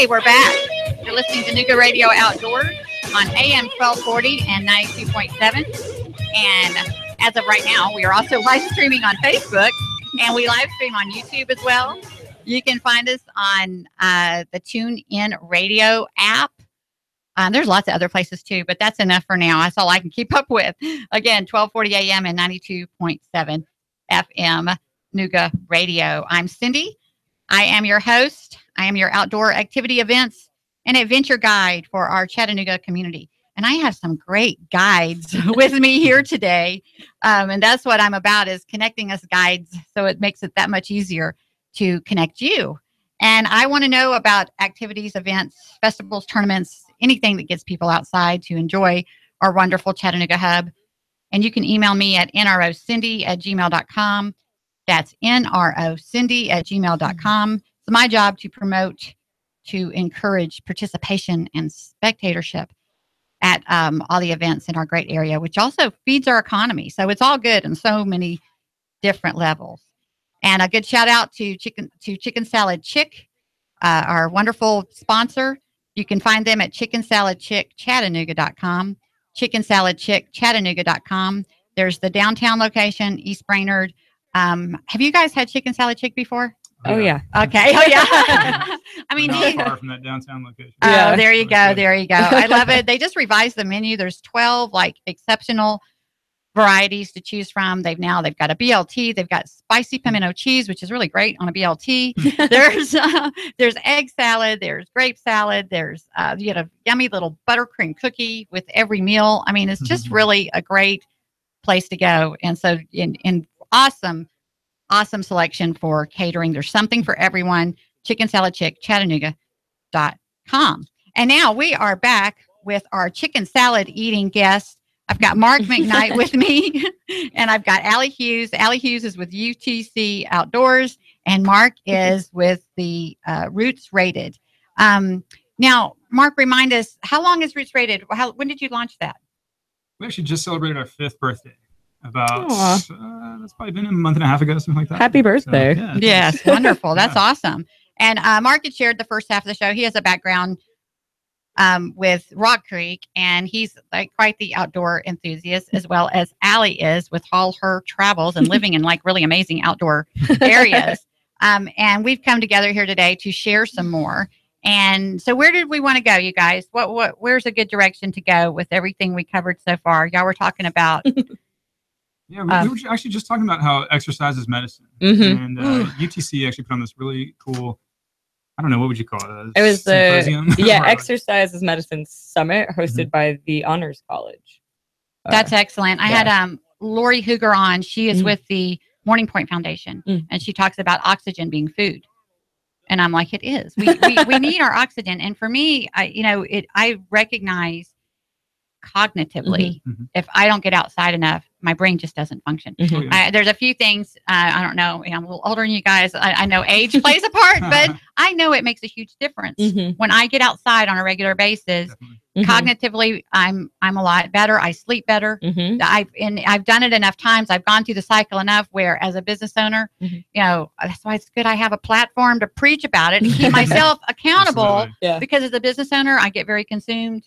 Hey, we're back. You're listening to NoogaRadio Outdoors on AM 1240 and 92.7. And as of right now, we are also live streaming on Facebook, and we live stream on YouTube as well. You can find us on the TuneIn Radio app. There's lots of other places too, but that's enough for now. That's all I can keep up with. Again, 1240 AM and 92.7 FM Nooga Radio. I'm Cindy. I am your host. I am your outdoor activity events and adventure guide for our Chattanooga community. And I have some great guides with me here today. And that's what I'm about, is connecting us guides. So it makes it that much easier to connect you. And I want to know about activities, events, festivals, tournaments, anything that gets people outside to enjoy our wonderful Chattanooga hub. And you can email me at nrocindy@gmail.com. That's nrocindy@gmail.com. It's my job to promote, to encourage participation and spectatorship at all the events in our great area, which also feeds our economy. So it's all good on so many different levels. And a good shout out to Chicken Salad Chick, our wonderful sponsor. You can find them at chickensaladchickchattanooga.com, chickensaladchickchattanooga.com. There's the downtown location, East Brainerd. Have you guys had Chicken Salad Chick before? Oh, yeah. Okay. Oh, yeah. I mean, not far from that downtown location. Oh, Yeah. there you go. There you go. I love it. They just revised the menu. There's 12 exceptional varieties to choose from. They've got a BLT. They've got spicy pimento cheese, which is really great on a BLT. There's egg salad. There's grape salad. There's you get a yummy little buttercream cookie with every meal. I mean, it's just really a great place to go. And so in awesome selection for catering. There's something for everyone. Chicken Salad Chick, Chattanooga.com. And now we are back with our chicken salad eating guest. I've got Mark McKnight with me, and I've got Allie Hughes. Allie Hughes is with UTC Outdoors, and Mark is with the Roots Rated. Now, Mark, remind us, how long is Roots Rated? When did you launch that? We actually just celebrated our 5th birthday. That's probably been a month and a half ago, something like that. Happy birthday. So, yeah, Yes, wonderful. That's awesome. And Mark had shared the first half of the show. He has a background with Rock Creek, and he's quite the outdoor enthusiast, as well as Allie is with all her travels and living in really amazing outdoor areas. And we've come together here today to share some more. And so where did we want to go, you guys? Where's a good direction to go with everything we covered so far? Y'all were talking about... Yeah, we were actually just talking about how exercise is medicine. Mm-hmm. And UTC actually put on this really cool, I don't know, what would you call it? It was symposium? Exercise is Medicine Summit hosted by the Honors College. That's excellent. I had Lori Hooger on. She is with the Morning Point Foundation, and she talks about oxygen being food. And I'm like, it is. We need our oxygen. And for me, I recognize cognitively, if I don't get outside enough, my brain just doesn't function. There's a few things, I don't know, I'm a little older than you guys. I know age plays a part, but I know it makes a huge difference. When I get outside on a regular basis, cognitively, I'm a lot better. I sleep better. I've done it enough times. I've gone through the cycle enough where, as a business owner, that's why it's good I have a platform to preach about it and keep myself accountable. Because as a business owner, I get very consumed.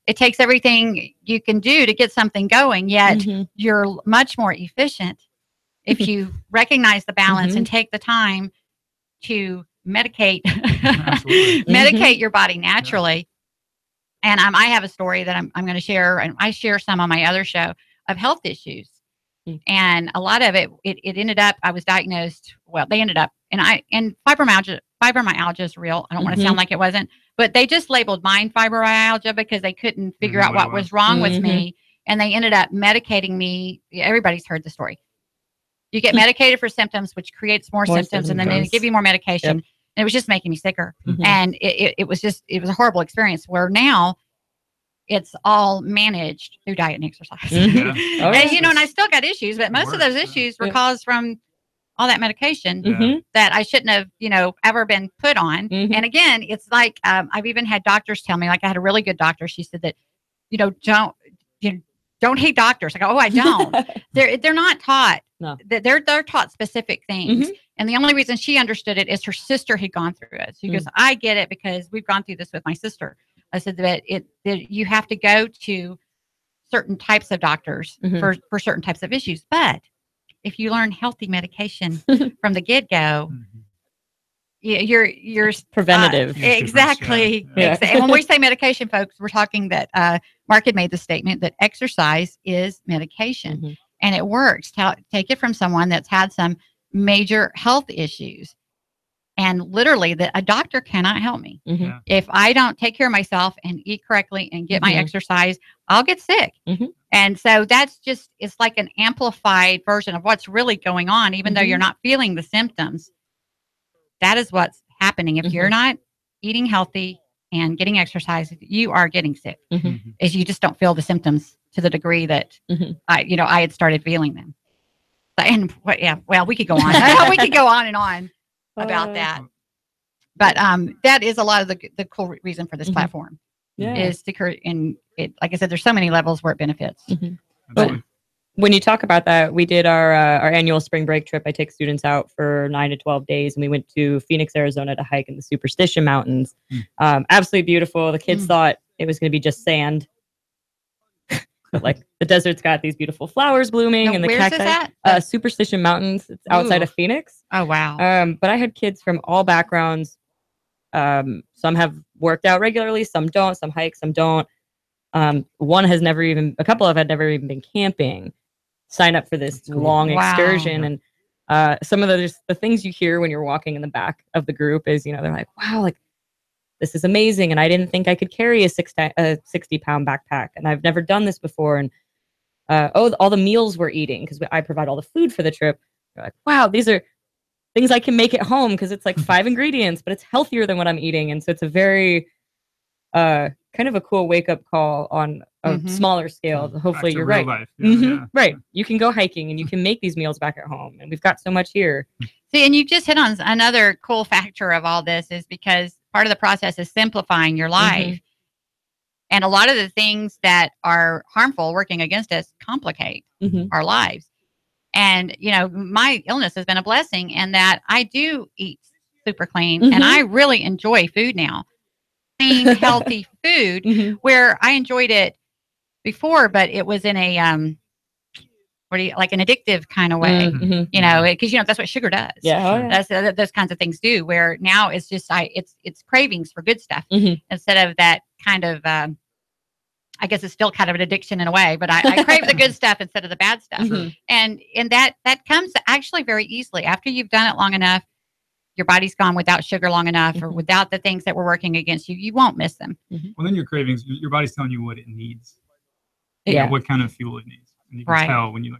It takes everything you can do to get something going, yet you're much more efficient if you recognize the balance and take the time to medicate your body naturally. And I have a story that I'm going to share, and I share some on my other show, of health issues. And a lot of it ended up, I was diagnosed, they ended up, and fibromyalgia is real. I don't want to sound like it wasn't, but they just labeled mine fibromyalgia because they couldn't figure out what was wrong with me. And they ended up medicating me. Everybody's heard the story. You get medicated for symptoms, which creates more symptoms, and then they give you more medication. And it was just making me sicker. And it was a horrible experience, where now it's all managed through diet and exercise. And, and I still got issues, but most of those issues were caused from all that medication that I shouldn't have, ever been put on. And again, it's like, I've even had doctors tell me, I had a really good doctor. She said that, don't hate doctors. I go, oh, I don't. They're not taught. No. They're taught specific things. And the only reason she understood it is her sister had gone through it. She goes, I get it because we've gone through this with my sister. I said that you have to go to certain types of doctors for certain types of issues. But if you learn healthy medication from the get-go, you're preventative. Exactly. Yeah. And when we say medication, folks, we're talking that Mark had made the statement that exercise is medication and it works. Take it from someone that's had some major health issues. And literally, a doctor cannot help me. If I don't take care of myself and eat correctly and get my exercise, I'll get sick. And so it's like an amplified version of what's really going on, even though you're not feeling the symptoms. That is what's happening. If you're not eating healthy and getting exercise, you are getting sick. Is you just don't feel the symptoms to the degree that I had started feeling them. And well, we could go on. We could go on and on about that. But that is a lot of the cool reason for this platform is to and it. Like I said, there's so many levels where it benefits. But when you talk about that, we did our annual spring break trip. I take students out for 9 to 12 days, and we went to Phoenix, Arizona to hike in the Superstition Mountains. Absolutely beautiful. The kids thought it was going to be just sand. But like the desert's got these beautiful flowers blooming, and the where's cacti. This at? Superstition Mountains. It's outside of Phoenix. Oh wow! But I had kids from all backgrounds. Some have worked out regularly, some don't. Some hike, some don't. A couple of had never even been camping. Sign up for this long excursion, and some of the things you hear when you're walking in the back of the group is they're like, wow, like. This is amazing. And I didn't think I could carry a 60-pound backpack. And I've never done this before. And all the meals we're eating, because I provide all the food for the trip. They're like, wow, these are things I can make at home because it's like 5 ingredients, but it's healthier than what I'm eating. And so it's a very kind of a cool wake-up call on a smaller scale. Hopefully you're right. Life. Right. You can go hiking and you can make these meals back at home. And we've got so much here. See, and you just hit on another cool factor of all this is because part of the process is simplifying your life. And a lot of the things that are harmful working against us complicate our lives. And, my illness has been a blessing in that I do eat super clean and I really enjoy food now. Clean, healthy food where I enjoyed it before, but it was in a, like an addictive kind of way, because that's what sugar does. That's those kinds of things do. Where now it's just it's cravings for good stuff instead of that kind of. I guess it's still kind of an addiction in a way, but I crave the good stuff instead of the bad stuff, and that comes actually very easily after you've done it long enough. Your body's gone without sugar long enough, or without the things that were working against you. You won't miss them. Well, then your cravings, your body's telling you what it needs. Yeah, what kind of fuel it needs. And you can tell when you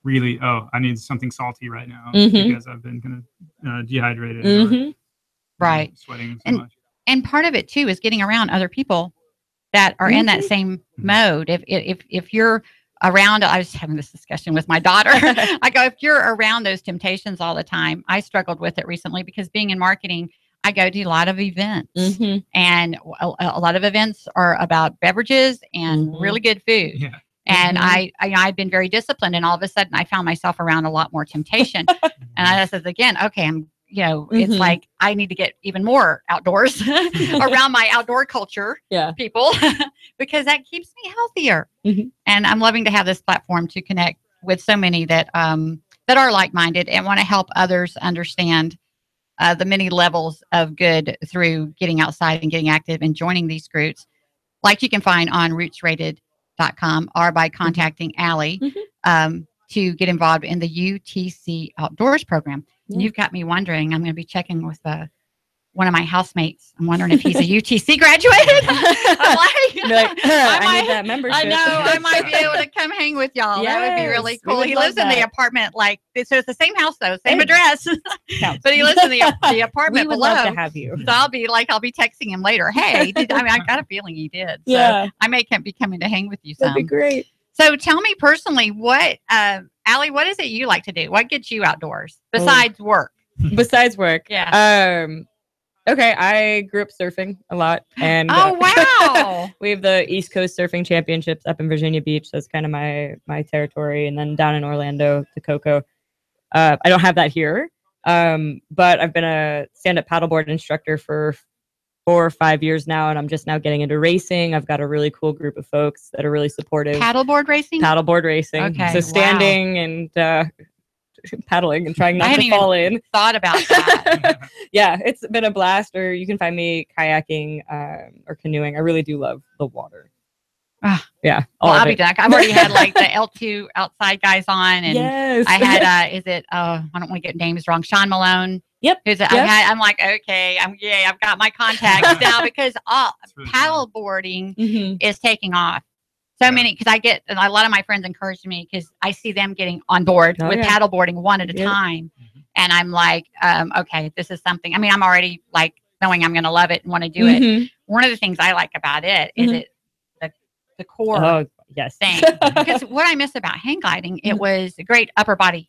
really, I need something salty right now because I've been kind of dehydrated. Or, sweating so much. And part of it too is getting around other people that are in that same mode. If you're around, I was having this discussion with my daughter. I go, if you're around those temptations all the time, I struggled with it recently because being in marketing, I go to a lot of events and a lot of events are about beverages and really good food. Yeah. And I'd been very disciplined, and all of a sudden I found myself around a lot more temptation. And I said, again, okay, it's like I need to get even more outdoors around my outdoor culture people because that keeps me healthier. And I'm loving to have this platform to connect with so many that are like-minded and want to help others understand the many levels of good through getting outside and getting active and joining these groups, like you can find on rootsrated.com or by contacting Allie to get involved in the UTC Outdoors program. And you've got me wondering, I'm going to be checking with one of my housemates. I'm wondering if he's a UTC graduate. I need that membership. I know, I might be able to come hang with y'all. Yes, that would be really cool. He lives in the apartment, so it's the same house though, same address, but he lives in the apartment we would below. Love to have you. So I'll be texting him later. Hey, I got a feeling he did. So I may be coming to hang with you some. That'd be great. So tell me personally, Allie, what is it you like to do? What gets you outdoors besides work? Besides work. Yeah. Okay, I grew up surfing a lot, and wow, we have the East Coast Surfing Championships up in Virginia Beach. That's kind of my territory, and then down in Orlando, Coco. I don't have that here, But I've been a stand-up paddleboard instructor for 4 or 5 years now, and I'm just now getting into racing. I've got a really cool group of folks that are really supportive. Paddleboard racing? Paddleboard racing. Okay. So standing and paddling and trying not to fall in. Thought about that. Yeah, it's been a blast. Or you can find me kayaking or canoeing. I really do love the water. Yeah. Well, I'll be done. I've already had like the L2 outside guys on, and I had I don't want to get names wrong. Sean Malone. Yep. I'm like, okay, I've got my contacts now because really paddleboarding is taking off. So many, because I get a lot of my friends encourage me because I see them getting on board with paddleboarding one at a time. And I'm like, okay, this is something. I mean, I'm already like knowing I'm going to love it and want to do it. One of the things I like about it is the core thing. Because what I miss about hang gliding, it was a great upper body.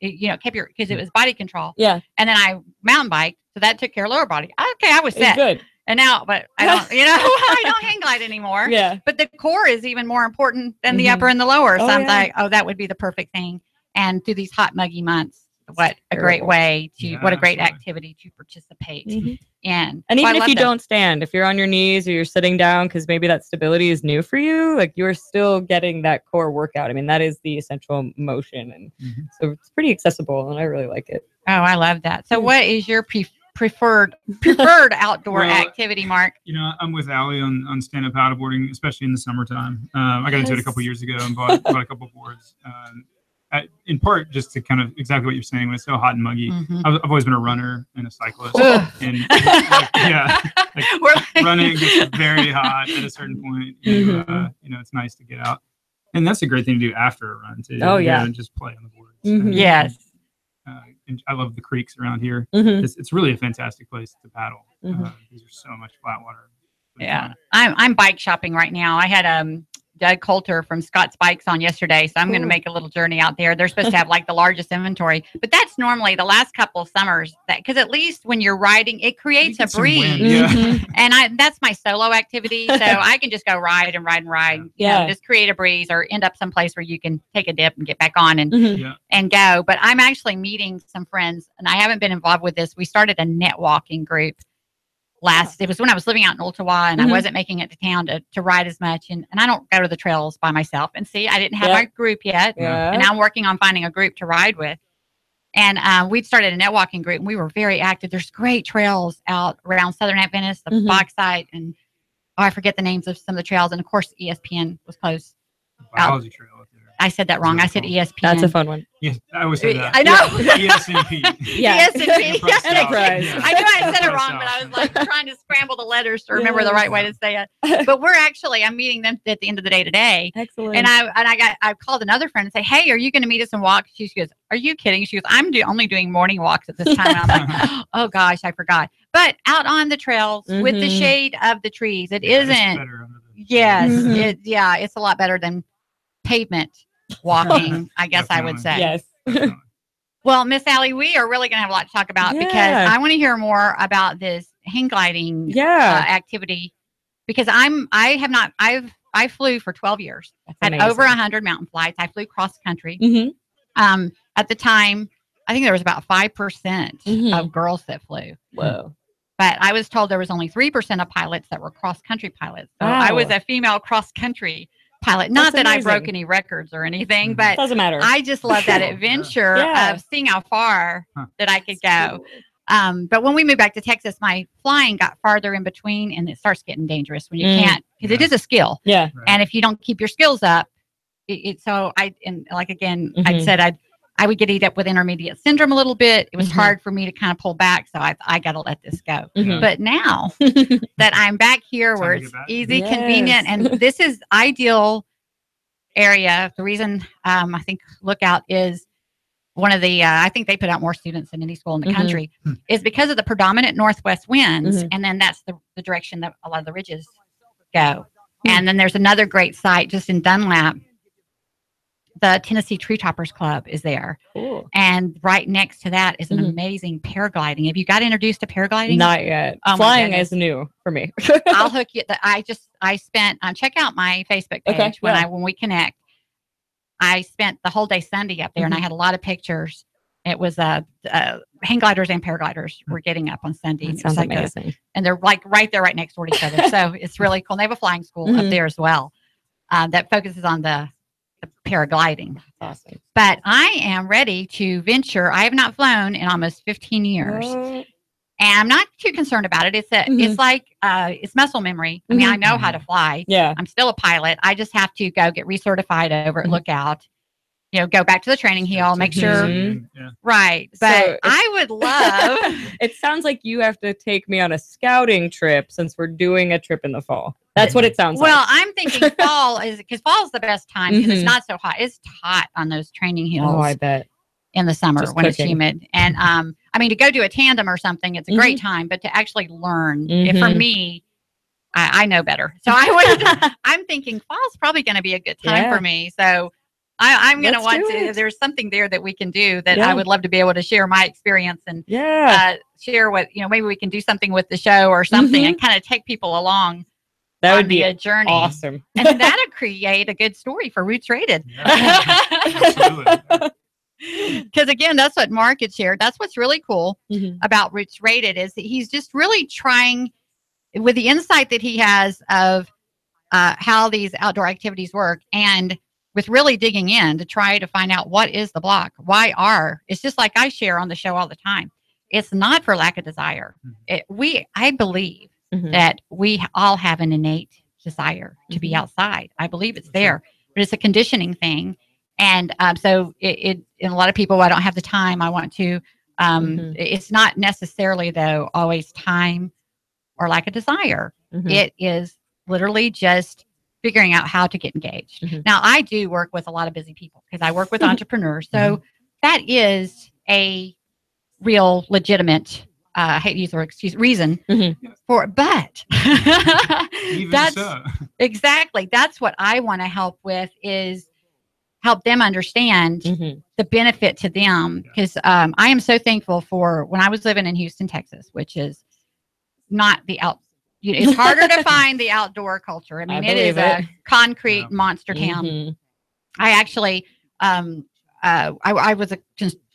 Kept because it was body control. Yeah. And then I mountain biked, so that took care of lower body. Okay, I was set. Good. And now, but I don't, I don't hang glide anymore. Yeah. But the core is even more important than the upper and the lower. So I'm like, that would be the perfect thing. And through these hot, muggy months, what a great way to, what a great activity to participate in. And even if you don't stand, if you're on your knees or you're sitting down, because maybe that stability is new for you, like you're still getting that core workout. I mean, that is the essential motion. And so it's pretty accessible and I really like it. Oh, I love that. So what is your preferred outdoor activity, Mark? I'm with Allie on stand-up paddleboarding, especially in the summertime. I got into it a couple years ago and bought a couple boards. In part, just to kind of exactly what you're saying, when it's so hot and muggy, I've always been a runner and a cyclist. And running gets very hot at a certain point. It's nice to get out. And that's a great thing to do after a run, too. Oh, yeah. And just play on the boards. Yes. And I love the creeks around here. It's really a fantastic place to paddle. These are so much flat water. Yeah. I'm bike shopping right now. I had Doug Coulter from Scott's Bikes on yesterday, so I'm going to make a little journey out there. They're supposed to have like the largest inventory, but that's normally the last couple of summers, because at least when you're riding, it creates a breeze. And that's my solo activity, so I can just go ride and ride and ride. Just create a breeze or end up someplace where you can take a dip and get back on and go. But I'm actually meeting some friends, and I haven't been involved with this. We started a net walking group. It was when I was living out in Ottawa and I wasn't making it to town to ride as much. And I don't go to the trails by myself. And see, I didn't have my group yet. And I'm working on finding a group to ride with. And we'd started a net walking group and we were very active. There's great trails out around Southern Adventist, the Bauxite, and I forget the names of some of the trails. And of course, ESPN was close. Biology trail up there. I said that wrong. I said ESPN. That's a fun one. Yes, I always say that. I know. ESNP. ESNP. Enterprise. I knew I said it wrong, but I was like trying to scramble the letters to remember the right way to say it. But I'm meeting them at the end of the day today. Excellent. And I called another friend and say, hey, are you going to meet us and walk? She goes, are you kidding? She goes, I'm only doing morning walks at this time. And I'm like, oh gosh, I forgot. But out on the trails with the shade of the trees, it isn't. It's a lot better than pavement walking, I guess I would say. Yes. Well, Miss Allie, we are really going to have a lot to talk about because I want to hear more about this hang gliding activity, because I flew for 12 years. Had over 100 mountain flights. I flew cross country. At the time, I think there was about 5% of girls that flew. Whoa. But I was told there was only 3% of pilots that were cross country pilots. So I was a female cross country pilot. Not that I broke any records or anything, but doesn't matter. I just love that adventure of seeing how far that I could go. Cool. But when we moved back to Texas, my flying got farther in between, and it starts getting dangerous when you can't, because it is a skill. Yeah. Right. And if you don't keep your skills up, I said I would get eat up with intermediate syndrome a little bit. It was hard for me to kind of pull back. So I got to let this go. But now that I'm back here where it's easy, convenient, and this is ideal area. The reason I think Lookout is one of the, I think they put out more students than any school in the country, is because of the predominant northwest winds. And then that's the direction that a lot of the ridges go. And then there's another great site just in Dunlap. The Tennessee Tree Toppers Club is there. Cool. And right next to that is an amazing paragliding. Have you got introduced to paragliding? Not yet. Flying is new for me. I'll hook you. I spent, check out my Facebook page when we connect. I spent the whole day Sunday up there and I had a lot of pictures. It was hang gliders and paragliders were getting up on Sunday. That sounds amazing. And they're like right there, right next door to each other. So it's really cool. And they have a flying school up there as well that focuses on the paragliding. That's awesome. But I am ready to venture. I have not flown in almost 15 years. And I'm not too concerned about it. It's like it's muscle memory. I mean, I know how to fly. Yeah. I'm still a pilot. I just have to go get recertified over at Lookout. You know, go back to the training hill, make sure. Right. But So I would love. It sounds like you have to take me on a scouting trip since we're doing a trip in the fall. That's what it sounds like. Well, I'm thinking fall is because fall's the best time because it's not so hot. It's hot on those training hills. Oh, I bet. In the summer Just when cooking. it's humid. And I mean, to go do a tandem or something, it's a great time, but to actually learn, for me, I know better. So I'm thinking fall's probably going to be a good time for me. So I'm going to want to, there's something there that we can do that I would love to be able to share my experience and share what, maybe we can do something with the show or something and kind of take people along. That would be a journey. Awesome. And then that'd create a good story for Roots Rated. Absolutely. Because again, that's what Mark had shared. That's what's really cool about Roots Rated is that he's just really trying with the insight that he has of how these outdoor activities work and with really digging in to try to find out what is the block. It's just like I share on the show all the time. It's not for lack of desire. I believe that we all have an innate desire to be outside. I believe it's there, but it's a conditioning thing. And so and a lot of people, I don't have the time. I want to. It's not necessarily, though, always time or lack of desire. It is literally just figuring out how to get engaged. Now, I do work with a lot of busy people because I work with entrepreneurs. So that is a real legitimate, I hate to use the word reason for it, but that's exactly, that's what I want to help with is help them understand the benefit to them. Because I am so thankful for when I was living in Houston, Texas, which is not it's harder to find the outdoor culture. I mean, it is a concrete monster town. I actually, I was a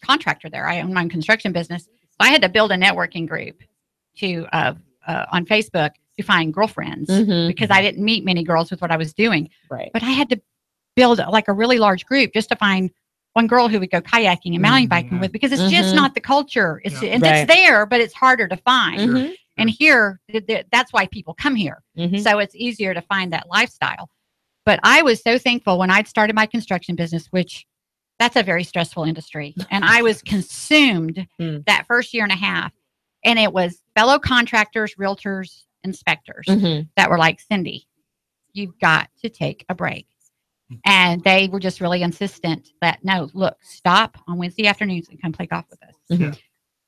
contractor there. I owned my own construction business. So I had to build a networking group to on Facebook to find girlfriends because I didn't meet many girls with what I was doing. Right. But I had to build like a really large group just to find one girl who would go kayaking and mountain biking with, because it's just not the culture. It's it's there, but it's harder to find. And here, that's why people come here. So it's easier to find that lifestyle. But I was so thankful when I'd started my construction business, which that's a very stressful industry. And I was consumed that first year and a half. And it was fellow contractors, realtors, inspectors that were like, Cindy, you've got to take a break. And they were just really insistent that, no, look, stop on Wednesday afternoons and come play golf with us.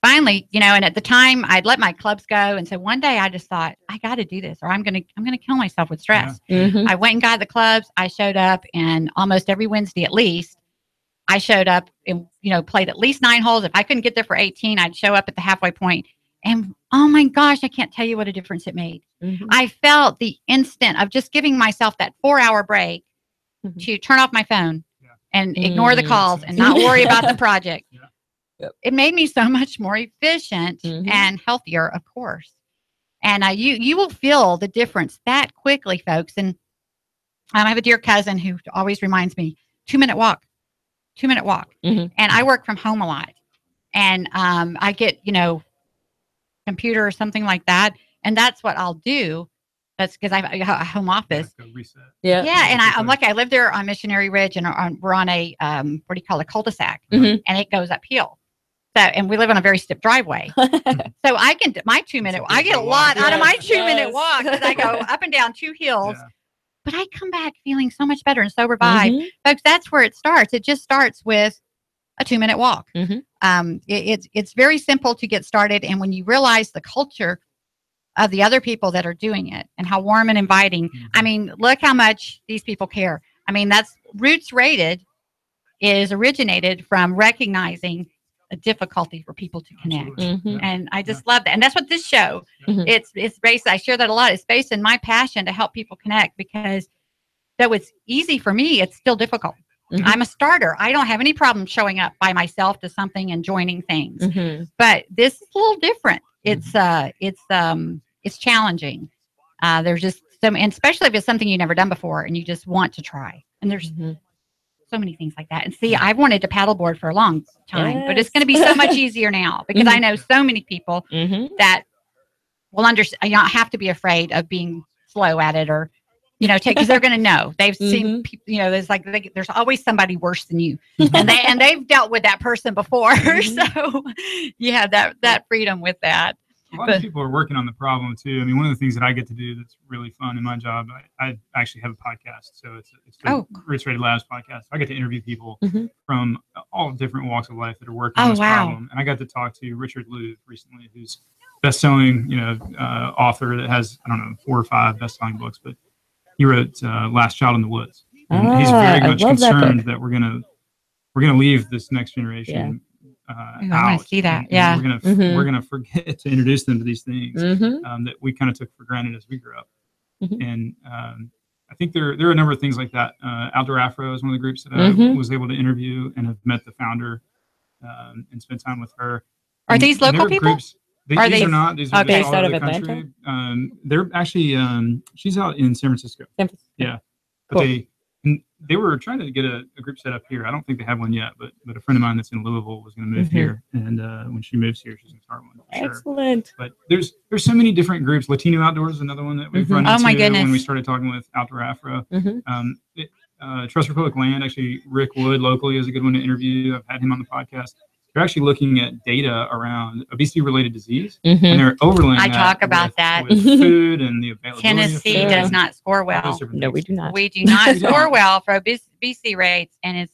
Finally, and at the time I'd let my clubs go. And so one day I just thought, I got to do this or I'm going to kill myself with stress. I went and got the clubs. I showed up, and almost every Wednesday, at least, I showed up and, played at least 9 holes. If I couldn't get there for 18, I'd show up at the halfway point. And oh my gosh, I can't tell you what a difference it made. I felt the instant of just giving myself that 4-hour break to turn off my phone and ignore the calls and not worry about the project. It made me so much more efficient and healthier, of course. And you will feel the difference that quickly, folks. And I have a dear cousin who always reminds me, 2-minute walk. And I work from home a lot. And I get, computer or something like that. And that's what I'll do. That's because I have a home office. Yeah. And I'm lucky. I live there on Missionary Ridge, and we're on a, what do you call it, a cul-de-sac. And it goes uphill. So, and we live on a very steep driveway. So I can, my 2-minute, I get a lot out of my 2-minute walk because I go up and down 2 hills. But I come back feeling so much better and so revived. Folks, that's where it starts. It just starts with a 2-minute walk. It's very simple to get started. And when you realize the culture of the other people that are doing it and how warm and inviting, I mean, look how much these people care. I mean, that's Roots Rated is originated from recognizing a difficulty for people to connect. And I just love that. And that's what this show, it's based, I share that a lot. It's based in my passion to help people connect, because though it's easy for me, it's still difficult. I'm a starter. I don't have any problem showing up by myself to something and joining things. But this is a little different. It's challenging. There's just some, and especially if it's something you've never done before and you just want to try. And there's so many things like that. And see, I've wanted to paddleboard for a long time, but it's going to be so much easier now because I know so many people that will understand. You don't have to be afraid of being slow at it, or because they're going to know. They've seen people. There's there's always somebody worse than you, and they've dealt with that person before. So you have that freedom with that. A lot of people are working on the problem too. I mean, one of the things that I get to do that's really fun in my job, I actually have a podcast. So it's the Rich Rated Labs podcast. I get to interview people from all different walks of life that are working on this problem. And I got to talk to Richard Louv recently, who's best-selling, author that has, 4 or 5 best-selling books, but he wrote Last Child in the Woods. And he's very much concerned that we're gonna leave this next generation. I want to see that. Yeah, we're gonna forget to introduce them to these things that we kind of took for granted as we grew up. And I think there are a number of things like that. Outdoor Afro is one of the groups that I was able to interview and have met the founder and spent time with her. Are these local people? Groups, these are not. These are based out of Atlanta. They're actually she's out in San Francisco. Yeah, but they were trying to get a group set up here. I don't think they have one yet, but a friend of mine that's in Louisville was going to move here, and when she moves here, she's going to start one. Excellent. Sure. But there's so many different groups. Latino Outdoors is another one that we've run into when we started talking with Outdoor Afro. Trust for Public Land, actually, Rick Wood locally is a good one to interview. I've had him on the podcast. They're actually looking at data around obesity-related disease, and they're overlaying. I talk about that with food and the availability. Tennessee does not score well. No, we do not. We do not score well for obesity rates, and it's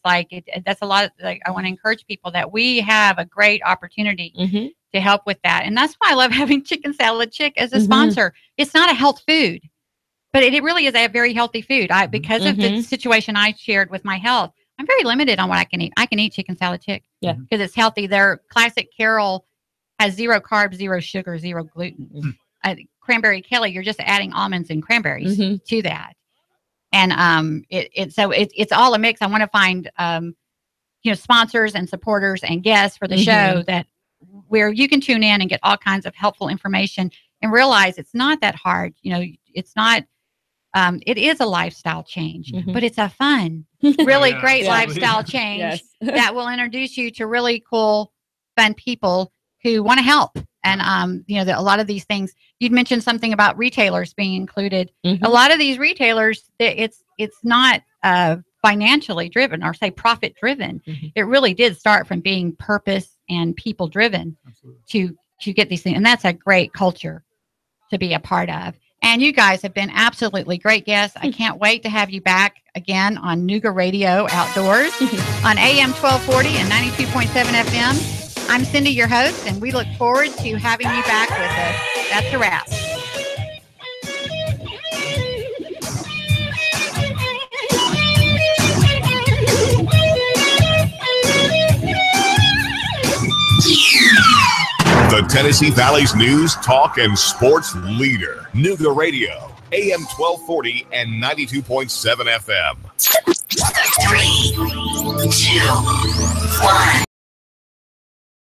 that's a lot of. I want to encourage people that we have a great opportunity to help with that, and that's why I love having Chicken Salad Chick as a sponsor. It's not a health food, but it really is a very healthy food. Because of the situation I shared with my health, I'm very limited on what I can eat. I can eat Chicken Salad Chick because it's healthy. Their classic Carol has 0 carbs, 0 sugar, 0 gluten. Cranberry Kelly, you're just adding almonds and cranberries to that. And it's all a mix. I want to find sponsors and supporters and guests for the show that where you can tune in and get all kinds of helpful information and realize it's not that hard. It's not. It is a lifestyle change, but it's a fun, really great lifestyle change that will introduce you to really cool, fun people who want to help. And, a lot of these things, you'd mentioned something about retailers being included. A lot of these retailers, it's not financially driven or say profit driven. It really did start from being purpose and people driven to get these things. And that's a great culture to be a part of. And you guys have been absolutely great guests. I can't wait to have you back again on NoogaRadio Outdoors on AM 1240 and 92.7 FM. I'm Cindy, your host, and we look forward to having you back with us. That's a wrap. The Tennessee Valley's news, talk, and sports leader. NoogaRadio, AM 1240 and 92.7 FM. 3, 2, 1.